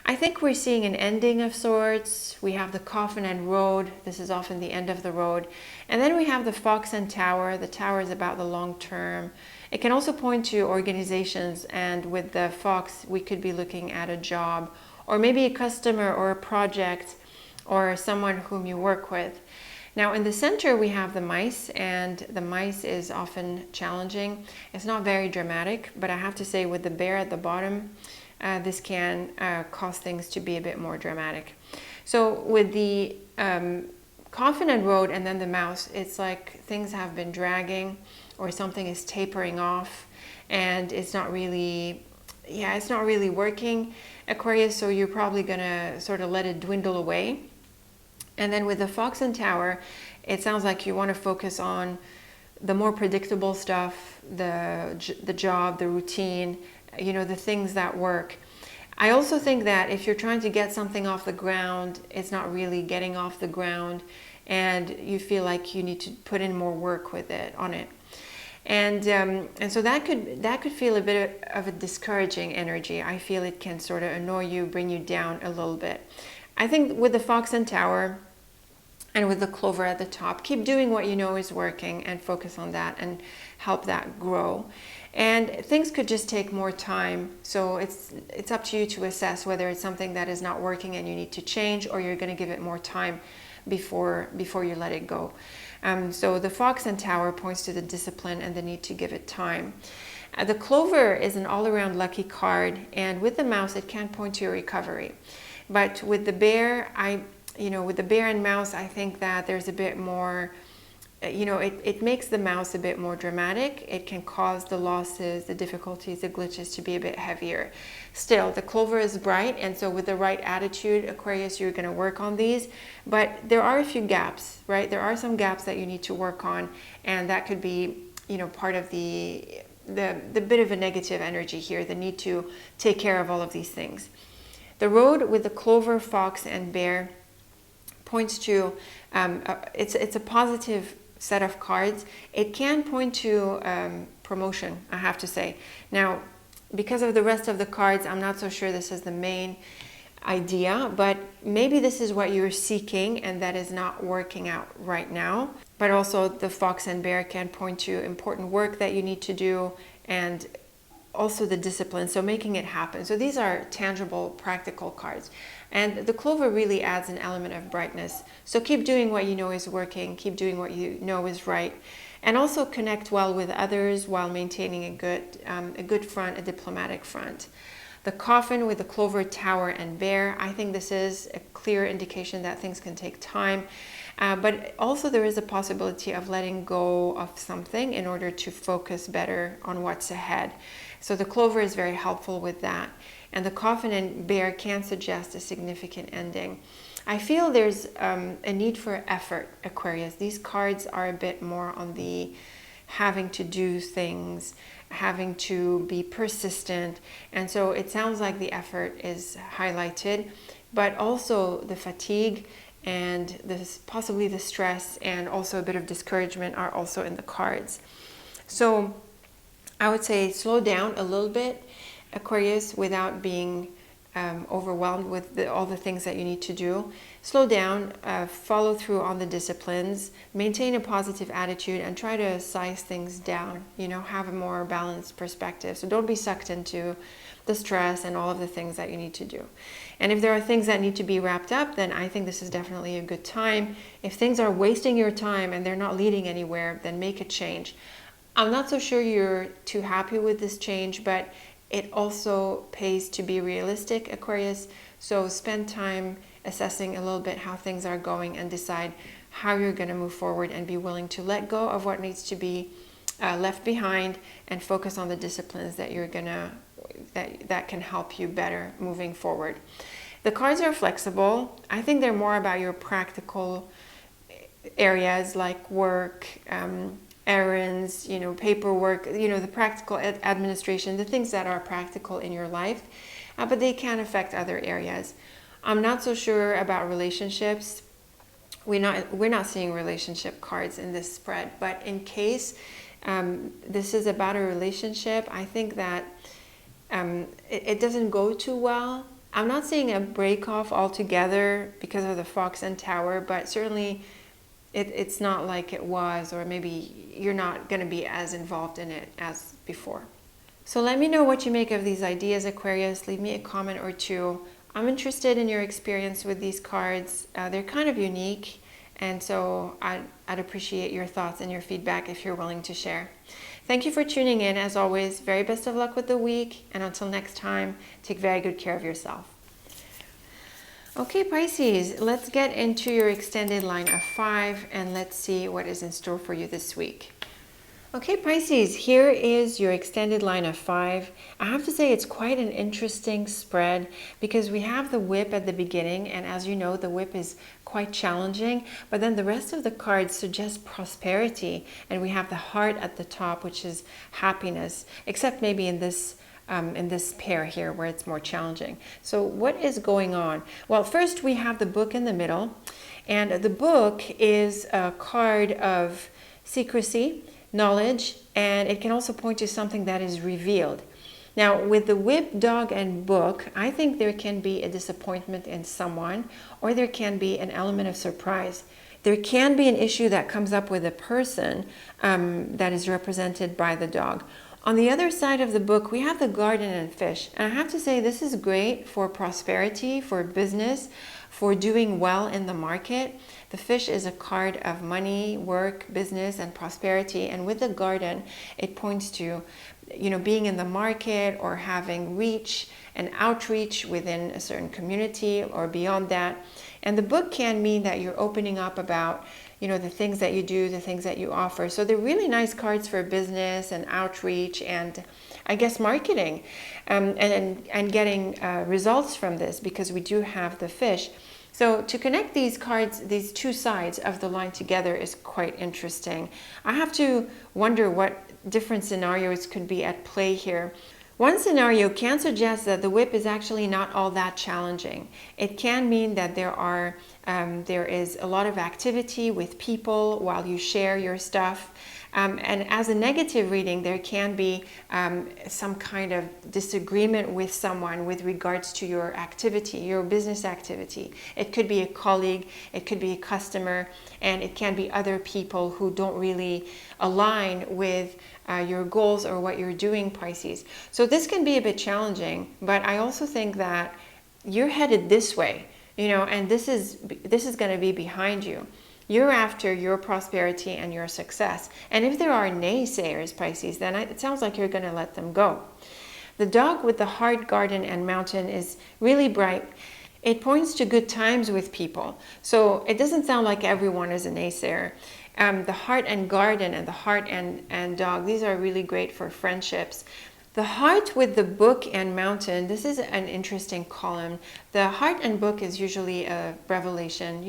I think we're seeing an ending of sorts. We have the coffin and road. This is often the end of the road. And then we have the fox and tower. The tower is about the long term. It can also point to organizations, and with the fox, we could be looking at a job, or maybe a customer or a project, or someone whom you work with. Now in the center we have the mice, and the mice is often challenging. It's not very dramatic, but I have to say with the bear at the bottom, this can cause things to be a bit more dramatic. So with the confident road and then the mouse, it's like things have been dragging or something is tapering off and it's not really, yeah, it's not really working, Aquarius. So you're probably gonna sort of let it dwindle away. And then with the Fox and Tower, it sounds like you want to focus on the more predictable stuff, the job, the routine, you know, the things that work. I also think that if you're trying to get something off the ground, it's not really getting off the ground, and you feel like you need to put in more work with it on it. And so that could feel a bit of a discouraging energy. I feel it can sort of annoy you, bring you down a little bit. I think with the Fox and Tower and with the Clover at the top, keep doing what you know is working and focus on that and help that grow. And things could just take more time. So it's up to you to assess whether it's something that is not working and you need to change, or you're going to give it more time before you let it go. So the Fox and Tower points to the discipline and the need to give it time. The Clover is an all-around lucky card, and with the Mouse, it can point to your recovery. But with the Bear, with the Bear and Mouse, I think that there's a bit more, it makes the Mouse a bit more dramatic. It can cause the losses, the difficulties, the glitches to be a bit heavier. Still, the Clover is bright, and so with the right attitude, Aquarius, you're going to work on these. But there are a few gaps, right? There are some gaps that you need to work on, and that could be, part of the bit of a negative energy here, the need to take care of all of these things. The road with the Clover, Fox, and Bear points to, it's a positive set of cards. It can point to promotion, I have to say. Now, because of the rest of the cards, I'm not so sure this is the main idea, but maybe this is what you're seeking and that is not working out right now. But also the Fox and Bear can point to important work that you need to do, and also the discipline, so making it happen. So these are tangible, practical cards. And the Clover really adds an element of brightness. So keep doing what you know is working, keep doing what you know is right, and also connect well with others while maintaining a good front, a diplomatic front. The Coffin with the Clover, Tower, and Bear, I think this is a clear indication that things can take time. But also there is a possibility of letting go of something in order to focus better on what's ahead. So the Clover is very helpful with that. And the Coffin and Bear can suggest a significant ending. I feel there's a need for effort, Aquarius. These cards are a bit more on the having to do things, having to be persistent. And so it sounds like the effort is highlighted, but also the fatigue and possibly the stress and also a bit of discouragement are also in the cards. So I would say slow down a little bit, Aquarius, without being overwhelmed with all the things that you need to do. Slow down, follow through on the disciplines, maintain a positive attitude, and try to size things down, have a more balanced perspective. So don't be sucked into the stress and all of the things that you need to do. And if there are things that need to be wrapped up, then I think this is definitely a good time. If things are wasting your time and they're not leading anywhere, then make a change. I'm not so sure you're too happy with this change, but it also pays to be realistic, Aquarius. So spend time assessing a little bit how things are going and decide how you're going to move forward, and be willing to let go of what needs to be left behind and focus on the disciplines that you're gonna that can help you better moving forward. The cards are flexible. I think they're more about your practical areas like work, errands, paperwork, the practical administration, the things that are practical in your life, but they can affect other areas. I'm not so sure about relationships. We're not seeing relationship cards in this spread, but in case this is about a relationship, I think that it doesn't go too well. I'm not seeing a break off altogether because of the Fox and Tower, but certainly it's not like it was, or maybe you're not going to be as involved in it as before. So let me know what you make of these ideas, Aquarius. Leave me a comment or two. I'm interested in your experience with these cards. They're kind of unique, and so I'd appreciate your thoughts and your feedback if you're willing to share. Thank you for tuning in. As always, very best of luck with the week, and until next time, take very good care of yourself. Okay, Pisces, let's get into your extended line of 5 and let's see what is in store for you this week. Okay, Pisces, here is your extended line of 5. I have to say it's quite an interesting spread because we have the whip at the beginning, and as you know, the whip is quite challenging, but then the rest of the cards suggest prosperity, and we have the heart at the top, which is happiness, except maybe in this pair here where it's more challenging. So what is going on? Well, first we have the book in the middle, and the book is a card of secrecy, knowledge, and it can also point to something that is revealed. Now, with the whip, dog, and book, I think there can be a disappointment in someone, or there can be an element of surprise. There can be an issue that comes up with a person that is represented by the dog. On the other side of the book, we have the garden and fish. And I have to say, this is great for prosperity, for business, for doing well in the market. The fish is a card of money, work, business, and prosperity. And with the garden, it points to, being in the market or having reach and outreach within a certain community or beyond that. And the book can mean that you're opening up about the things that you do, the things that you offer. So they're really nice cards for business and outreach and I guess marketing and getting results from this, because we do have the fish. So to connect these cards, these two sides of the line together is quite interesting. I have to wonder what different scenarios could be at play here. One scenario can suggest that the whip is actually not all that challenging. It can mean that there is a lot of activity with people while you share your stuff. And as a negative reading, there can be some kind of disagreement with someone with regards to your activity, your business activity. It could be a colleague, it could be a customer, and it can be other people who don't really align with your goals or what you're doing, Pisces. So this can be a bit challenging, but I also think that you're headed this way, and this is going to be behind you. You're after your prosperity and your success. And if there are naysayers, Pisces, then it sounds like you're going to let them go. The dog with the heart, garden, and mountain is really bright. It points to good times with people. So it doesn't sound like everyone is a naysayer. The heart and garden and the heart and dog, these are really great for friendships. The heart with the book and mountain, this is an interesting column. The heart and book is usually a revelation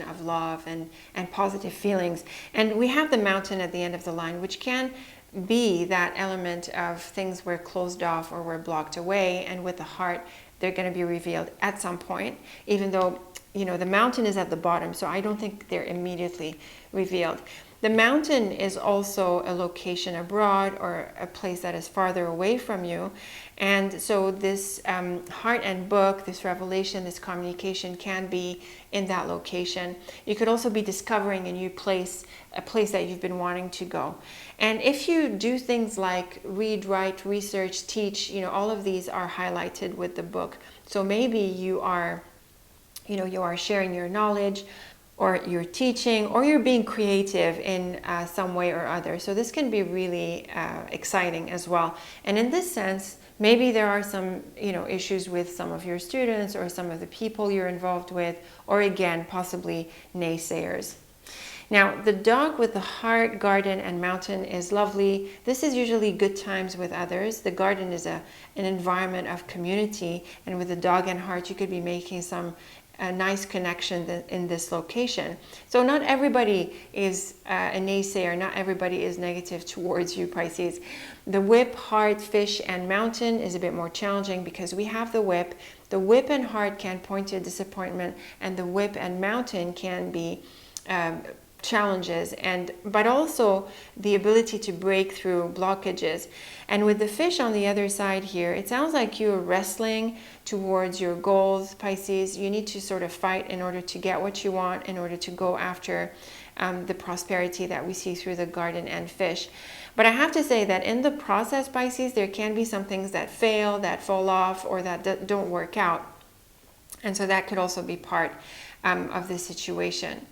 of love and positive feelings. And we have the mountain at the end of the line, which can be that element of things were closed off or were blocked away. And with the heart, they're going to be revealed at some point, even though, the mountain is at the bottom. So I don't think they're immediately revealed. The mountain is also a location abroad or a place that is farther away from you. And so this heart and book, this revelation, this communication can be in that location. You could also be discovering a new place, a place that you've been wanting to go. And if you do things like read, write, research, teach, all of these are highlighted with the book. So maybe you are sharing your knowledge, or you're teaching, or you're being creative in some way or other. So this can be really exciting as well. And in this sense, maybe there are some issues with some of your students or some of the people you're involved with, or again, possibly naysayers. Now, the dog with the heart, garden, and mountain is lovely. This is usually good times with others. The garden is an environment of community, and with the dog and heart, you could be making a nice connection in this location. So not everybody is a naysayer, not everybody is negative towards you, Pisces. The whip, heart, fish, and mountain is a bit more challenging because we have the whip. The whip and heart can point to disappointment, and the whip and mountain can be challenges, but also the ability to break through blockages. And with the fish on the other side here, it sounds like you're wrestling towards your goals, Pisces. You need to sort of fight in order to get what you want, in order to go after the prosperity that we see through the garden and fish. But I have to say that in the process, Pisces, there can be some things that fail, that fall off, or that don't work out. And so that could also be part of the situation.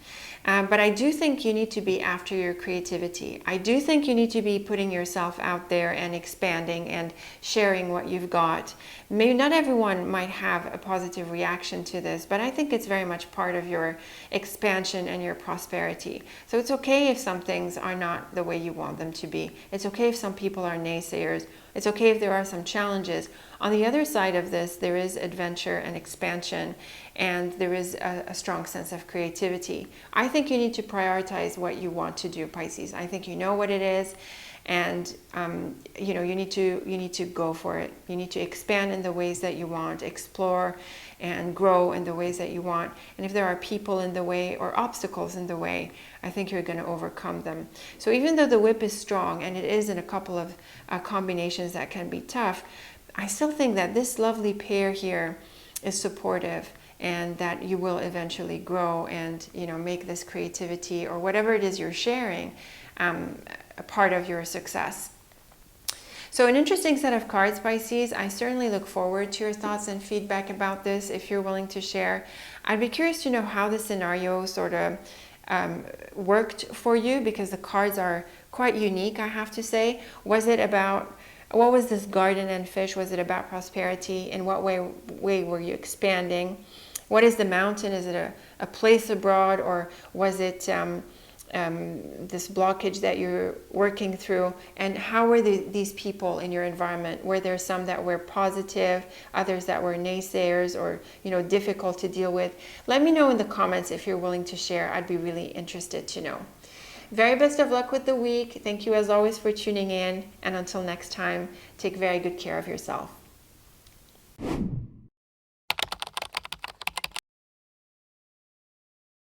But I do think you need to be after your creativity. I do think you need to be putting yourself out there and expanding and sharing what you've got. Maybe not everyone might have a positive reaction to this, but I think it's very much part of your expansion and your prosperity. So it's okay if some things are not the way you want them to be. It's okay if some people are naysayers. It's okay if there are some challenges. On the other side of this, there is adventure and expansion, and there is a strong sense of creativity. I think you need to prioritize what you want to do, Pisces. I think you know what it is, and you know, you need to go for it. You need to expand in the ways that you want, explore and grow in the ways that you want. And if there are people in the way or obstacles in the way, I think you're going to overcome them. So even though the whip is strong, and it is in a couple of combinations that can be tough, I still think that this lovely pair here is supportive, and that you will eventually grow and, you know, make this creativity or whatever it is you're sharing a part of your success. So an interesting set of cards, Pisces. I certainly look forward to your thoughts and feedback about this if you're willing to share. I'd be curious to know how the scenario sort of worked for you, because the cards are quite unique, I have to say. Was it about, what was this garden and fish? Was it about prosperity? In what way were you expanding? What is the mountain? Is it a place abroad, or was it this blockage that you're working through? And how were these people in your environment? Were there some that were positive, others that were naysayers or, you know, difficult to deal with? Let me know in the comments if you're willing to share. I'd be really interested to know. Very best of luck with the week. Thank you as always for tuning in, and until next time, take very good care of yourself.